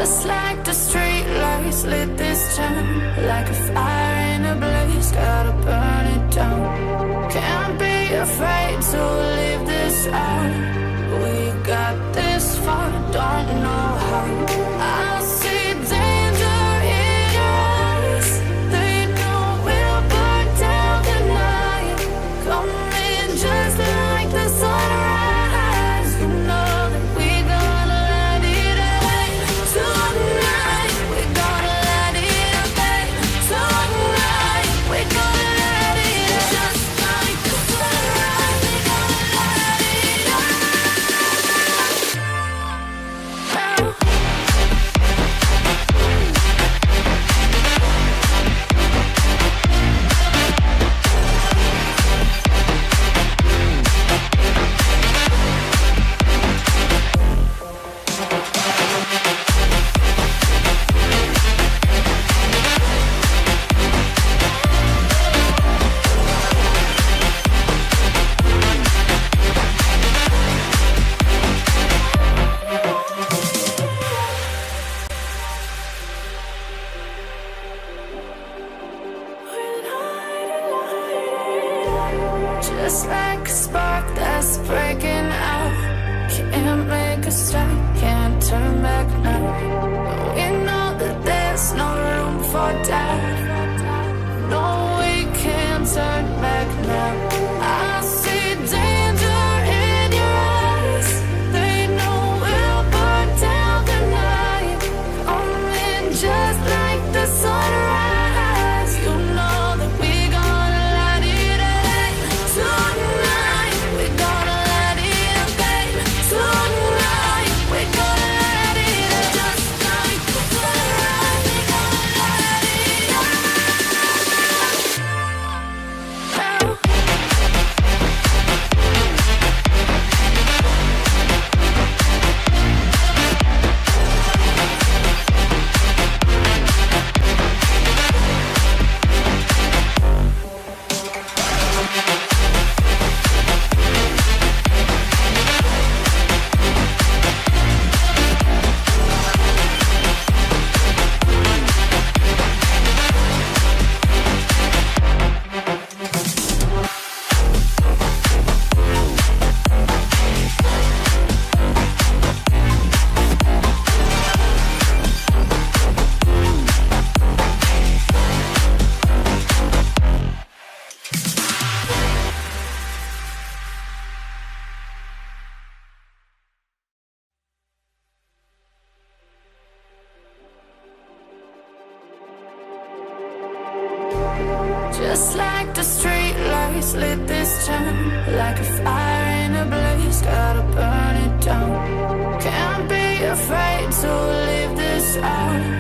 Just like the street lights lit this town, like a fire in a blaze, gotta burn it down. Can't be afraid to leave this out. We got this far, don't know how. I see danger in your eyes. They know we'll burn down the night. Coming just like the sunrise. You know that we gonna let it away. Tonight, we gonna let it away. Tonight, we gonna let it away. Just like the sunrise, we gonna let it away. Just like a spark that's breaking out. Can't make a stop, can't turn back now. We know that there's no room for doubt. No, we can't turn back now. I see danger in your eyes. They know we'll burn down the night. Coming just like the sunrise. You know that we gonna let it away. Tonight, we gonna let it away. Tonight, we gonna let it away. Just like the sunrise, we gonna let it away. Just like the street lights lit this town, like a fire in a blaze, gotta burn it down. Can't be afraid to leave this out.